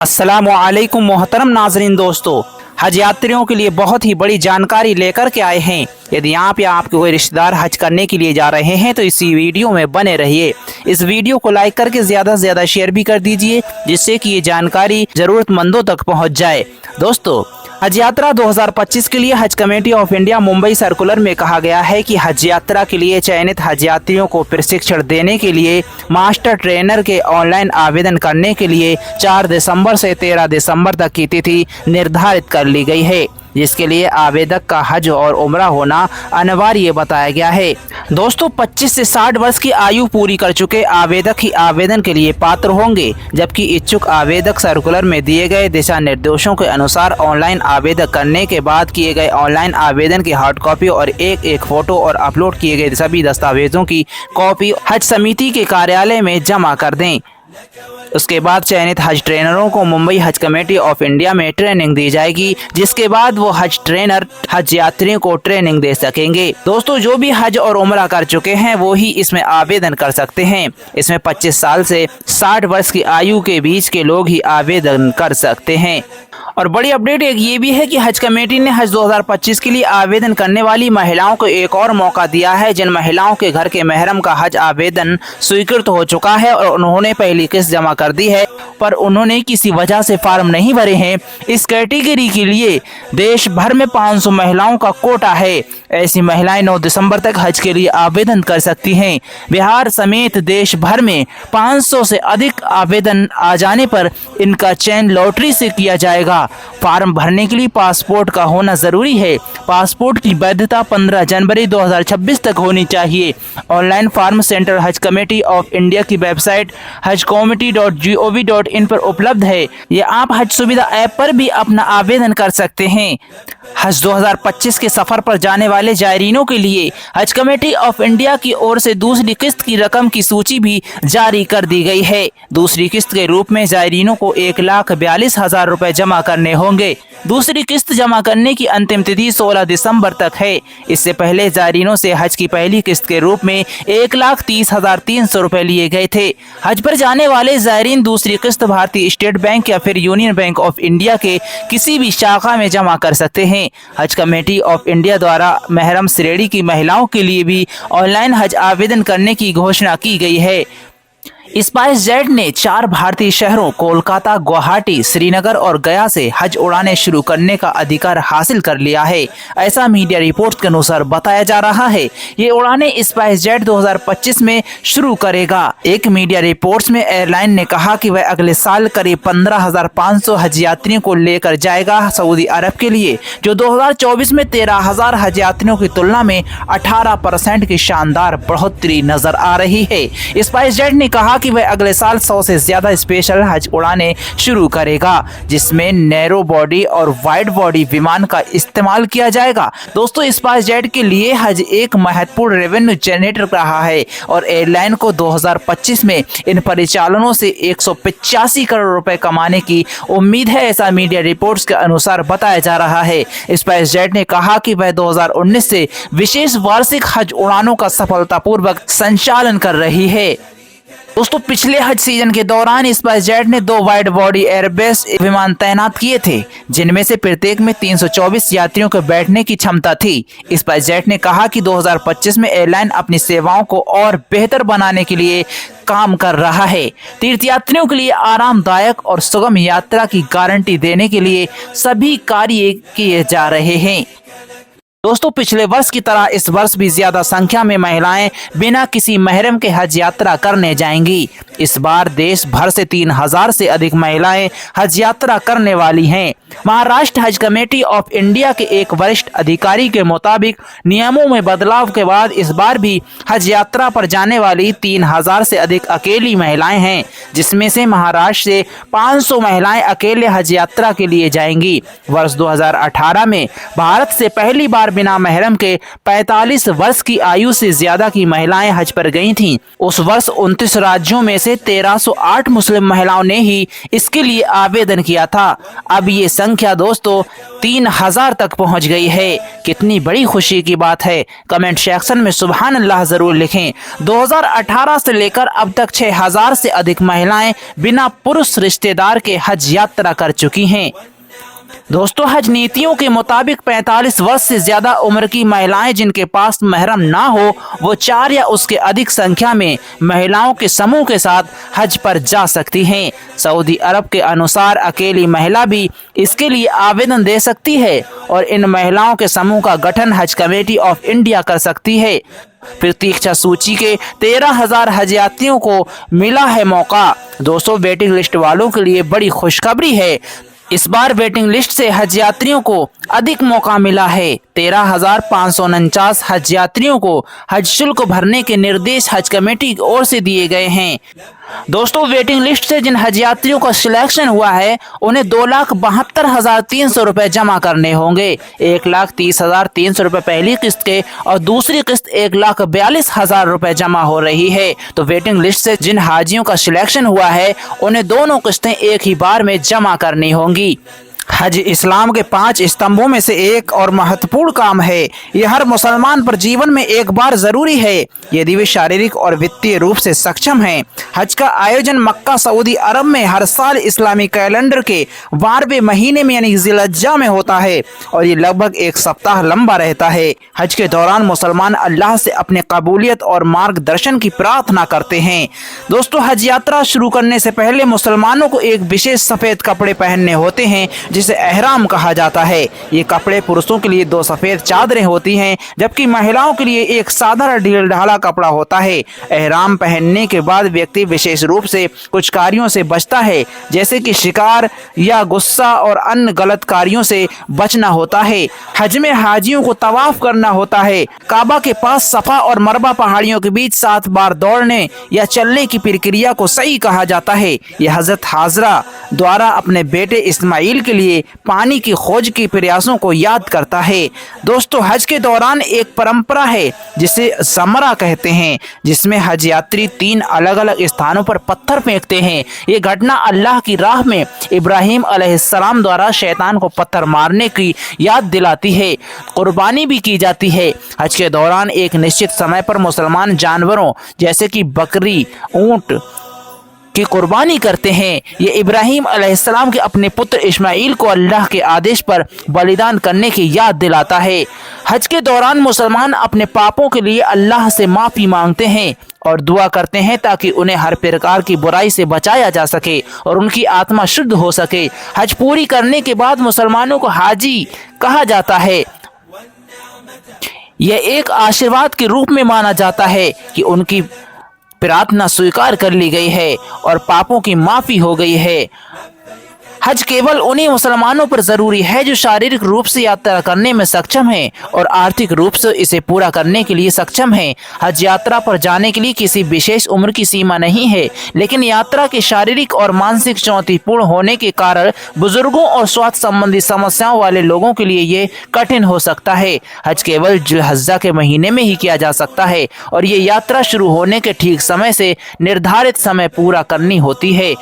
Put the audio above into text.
अस्सलामुअलैकुम मोहतरम नाजरीन दोस्तों, हज यात्रियों के लिए बहुत ही बड़ी जानकारी लेकर के आए हैं। यदि आप या आपके कोई रिश्तेदार हज करने के लिए जा रहे हैं तो इसी वीडियो में बने रहिए। इस वीडियो को लाइक करके ज़्यादा से ज़्यादा शेयर भी कर दीजिए, जिससे कि ये जानकारी ज़रूरतमंदों तक पहुंच जाए। दोस्तों, हज यात्रा 2025 के लिए हज committee of India Mumbai circular में कहा गया है कि हज यात्रा के लिए चयनित हज यात्रियों को प्रशिक्षण देने के लिए मास्टर ट्रेनर के ऑनलाइन आवेदन करने के लिए 4 दिसंबर से 13 दिसंबर तक की तिथि निर्धारित कर ली गई है, जिसके लिए आवेदक का हज और उम्रा होना अनिवार्य बताया गया है। दोस्तों, 25 से 60 वर्ष की आयु पूरी कर चुके आवेदक ही आवेदन के लिए पात्र होंगे, जबकि इच्छुक आवेदक सर्कुलर में दिए गए दिशा निर्देशों के अनुसार ऑनलाइन आवेदन करने के बाद किए गए ऑनलाइन आवेदन की हार्ड कॉपी और एक फोटो और अपलोड किए गए सभी दस्तावेजों की कॉपी हज समिति के कार्यालय में जमा कर दें। उसके बाद चयनित हज ट्रेनरों को मुंबई हज कमेटी ऑफ इंडिया में ट्रेनिंग दी जाएगी, जिसके बाद वो हज ट्रेनर हज यात्रियों को ट्रेनिंग दे सकेंगे। दोस्तों, जो भी हज और उम्रा कर चुके हैं वो ही इसमें आवेदन कर सकते हैं। इसमें 25 साल से 60 वर्ष की आयु के बीच के लोग ही आवेदन कर सकते हैं। और बड़ी अपडेट एक ये भी है कि हज कमेटी ने हज 2025 के लिए आवेदन करने वाली महिलाओं को एक और मौका दिया है। जिन महिलाओं के घर के महरम का हज आवेदन स्वीकृत हो चुका है और उन्होंने पहली किस्त जमा कर दी है, पर उन्होंने किसी वजह से फॉर्म नहीं भरे हैं, इस कैटेगरी के लिए देश भर में 500 महिलाओं का कोटा है। ऐसी महिलाएं 9 दिसंबर तक हज के लिए आवेदन कर सकती हैं। बिहार समेत देश भर में 500 से अधिक आवेदन आ जाने पर इनका चयन लॉटरी से किया जाएगा। फॉर्म भरने के लिए पासपोर्ट का होना जरूरी है। पासपोर्ट की वैधता 15 जनवरी 2026 तक होनी चाहिए। ऑनलाइन फॉर्म सेंटर हज कमेटी ऑफ इंडिया की वेबसाइट hajcomity.gov.in पर उपलब्ध है। ये आप हज सुविधा ऐप पर भी अपना आवेदन कर सकते हैं। हज 2025 के सफर पर जाने वाले जायरीनों के लिए हज कमेटी ऑफ इंडिया की ओर से दूसरी किस्त की रकम की सूची भी जारी कर दी गई है। दूसरी किस्त के रूप में जायरीनों को 1,42,000 रुपए जमा करने होंगे। दूसरी किस्त जमा करने की अंतिम तिथि 16 दिसंबर तक है। इससे पहले जायरीनों से हज की पहली किस्त के रूप में 1,30,300 रुपए लिए गए थे। हज पर जाने वाले जायरीन दूसरी किस्त भारतीय स्टेट बैंक या फिर यूनियन बैंक ऑफ इंडिया के किसी भी शाखा में जमा कर सकते हैं। हज कमेटी ऑफ इंडिया द्वारा महरम श्रेणी की महिलाओं के लिए भी ऑनलाइन हज आवेदन करने की घोषणा की गई है। स्पाइसजेट ने 4 भारतीय शहरों कोलकाता, गुवाहाटी, श्रीनगर और गया से हज उड़ानें शुरू करने का अधिकार हासिल कर लिया है। ऐसा मीडिया रिपोर्ट्स के अनुसार बताया जा रहा है। ये उड़ानें स्पाइसजेट 2025 में शुरू करेगा। एक मीडिया रिपोर्ट्स में एयरलाइन ने कहा कि वह अगले साल करीब 15,500 हज यात्रियों को लेकर जाएगा सऊदी अरब के लिए, जो 2024 में 13,000 हज यात्रियों की तुलना में 18% की शानदार बढ़ोतरी नजर आ रही है। स्पाइसजेट ने कहा कि वह अगले साल 100 से ज्यादा स्पेशल हज उड़ानें शुरू करेगा, जिसमें नैरो बॉडी और वाइड बॉडी विमान का इस्तेमाल किया जाएगा। दोस्तों, स्पाइसजेट के लिए हज एक महत्वपूर्ण रेवेन्यू जनरेटर रहा है और एयरलाइन को 2025 में इन परिचालनों से 185 करोड़ रुपए कमाने की उम्मीद है। ऐसा मीडिया रिपोर्ट्स के अनुसार बताया जा रहा है। स्पाइसजेट ने कहा कि वह 2019 से विशेष वार्षिक हज उड़ानों का सफलतापूर्वक संचालन कर रही है। दोस्तों, पिछले हज सीजन के दौरान स्पाइसजेट ने 2 वाइड बॉडी एयरबेस विमान तैनात किए थे, जिनमें से प्रत्येक में 324 यात्रियों के बैठने की क्षमता थी। स्पाइसजेट ने कहा कि 2025 में एयरलाइन अपनी सेवाओं को और बेहतर बनाने के लिए काम कर रहा है। तीर्थयात्रियों के लिए आरामदायक और सुगम यात्रा की गारंटी देने के लिए सभी कार्य किए जा रहे हैं। दोस्तों, पिछले वर्ष की तरह इस वर्ष भी ज्यादा संख्या में महिलाएं बिना किसी महरम के हज यात्रा करने जाएंगी। इस बार देश भर से 3,000 से अधिक महिलाएं हज यात्रा करने वाली हैं। महाराष्ट्र हज कमेटी ऑफ इंडिया के एक वरिष्ठ अधिकारी के मुताबिक नियमों में बदलाव के बाद इस बार भी हज यात्रा पर जाने वाली 3,000 से अधिक अकेली महिलाएं हैं, जिसमें से महाराष्ट्र से 500 महिलाएं अकेले हज यात्रा के लिए जाएंगी। वर्ष 2018 में भारत से पहली बार बार बिना महरम के 45 वर्ष की आयु से ज्यादा की महिलाएं हज पर गई थीं। उस वर्ष 29 राज्यों में से 1308 मुस्लिम महिलाओं ने ही इसके लिए आवेदन किया था। अब ये संख्या दोस्तों 3000 तक पहुंच गई है। कितनी बड़ी खुशी की बात है। कमेंट सेक्शन में सुभान अल्लाह जरूर लिखें। 2018 से लेकर अब तक 6000 से अधिक महिलाएं बिना पुरुष रिश्तेदार के हज यात्रा कर चुकी हैं। दोस्तों, हज नीतियों के मुताबिक 45 वर्ष से ज्यादा उम्र की महिलाएं जिनके पास महरम ना हो वो 4 या उसके अधिक संख्या में महिलाओं के समूह के साथ हज पर जा सकती हैं। सऊदी अरब के अनुसार अकेली महिला भी इसके लिए आवेदन दे सकती है और इन महिलाओं के समूह का गठन हज कमेटी ऑफ इंडिया कर सकती है। प्रतीक्षा सूची के 13,000 हज यात्रियों को मिला है मौका। दोस्तों, वेटिंग लिस्ट वालों के लिए बड़ी खुशखबरी है। इस बार वेटिंग लिस्ट से हज यात्रियों को अधिक मौका मिला है। 13,549 हज यात्रियों को हज शुल्क भरने के निर्देश हज कमेटी की ओर से दिए गए हैं। दोस्तों, वेटिंग लिस्ट से जिन हज यात्रियों का सिलेक्शन हुआ है उन्हें 2,72,300 रुपए जमा करने होंगे। 1,30,300 रुपए पहली किस्त के और दूसरी किस्त 1,42,000 रुपए जमा हो रही है। तो वेटिंग लिस्ट से जिन हाजियों का सिलेक्शन हुआ है उन्हें दोनों किस्तें एक ही बार में जमा करनी होंगी। हज इस्लाम के 5 स्तंभों में से एक और महत्वपूर्ण काम है। यह हर मुसलमान पर जीवन में एक बार जरूरी है यदि वे शारीरिक और वित्तीय रूप से सक्षम हैं। हज का आयोजन मक्का सऊदी अरब में हर साल इस्लामी कैलेंडर के 12वें महीने में यानी ज़िलहज्जा में होता है और ये लगभग 1 सप्ताह लंबा रहता है। हज के दौरान मुसलमान अल्लाह से अपने कबूलियत और मार्गदर्शन की प्रार्थना करते हैं। दोस्तों, हज यात्रा शुरू करने से पहले मुसलमानों को एक विशेष सफ़ेद कपड़े पहनने होते हैं जिसे एहराम कहा जाता है। ये कपड़े पुरुषों के लिए 2 सफेद चादरें होती हैं जबकि महिलाओं के लिए एक साधारण ढील ढाला कपड़ा होता है। एहराम पहनने के बाद व्यक्ति विशेष रूप से कुछ कार्यों से बचता है जैसे कि शिकार या गुस्सा और अन्य गलत कार्यों से बचना होता है। हज में हाजियों को तवाफ करना होता है। काबा के पास सफा और मरवा पहाड़ियों के बीच 7 बार दौड़ने या चलने की प्रक्रिया को सही कहा जाता है। यह हजरत हाजरा द्वारा अपने बेटे इस्माइल के लिए पानी की खोज के प्रयासों को याद करता है। दोस्तों, हज के दौरान एक परंपरा है जिसे ज़मरा कहते हैं जिसमें हज यात्री 3 अलग अलग स्थानों पर पत्थर फेंकते हैं। ये घटना अल्लाह की राह में इब्राहिम अलैहिस्सलाम द्वारा शैतान को पत्थर मारने की याद दिलाती है। कुर्बानी भी की जाती है। हज के दौरान एक निश्चित समय पर मुसलमान जानवरों जैसे कि बकरी, ऊंट की कुर्बानी करते हैं। ये इब्राहिम अलैहिस्सलाम के अपने पुत्र इस्माइल को अल्लाह के आदेश पर बलिदान करने की याद दिलाता है। हज के दौरान मुसलमान अपने पापों के लिए अल्लाह से माफ़ी मांगते हैं और दुआ करते हैं ताकि उन्हें हर प्रकार की बुराई से बचाया जा सके और उनकी आत्मा शुद्ध हो सके। हज पूरी करने के बाद मुसलमानों को हाजी कहा जाता है। यह एक आशीर्वाद के रूप में माना जाता है कि उनकी प्रार्थना स्वीकार कर ली गई है और पापों की माफ़ी हो गई है। हज केवल उन्हीं मुसलमानों पर ज़रूरी है जो शारीरिक रूप से यात्रा करने में सक्षम हैं और आर्थिक रूप से इसे पूरा करने के लिए सक्षम हैं। हज यात्रा पर जाने के लिए किसी विशेष उम्र की सीमा नहीं है, लेकिन यात्रा के शारीरिक और मानसिक चुनौतीपूर्ण होने के कारण बुजुर्गों और स्वास्थ्य संबंधी समस्याओं वाले लोगों के लिए ये कठिन हो सकता है। हज केवल ज़िलहज्जा के महीने में ही किया जा सकता है और ये यात्रा शुरू होने के ठीक समय से निर्धारित समय पूरा करनी होती है।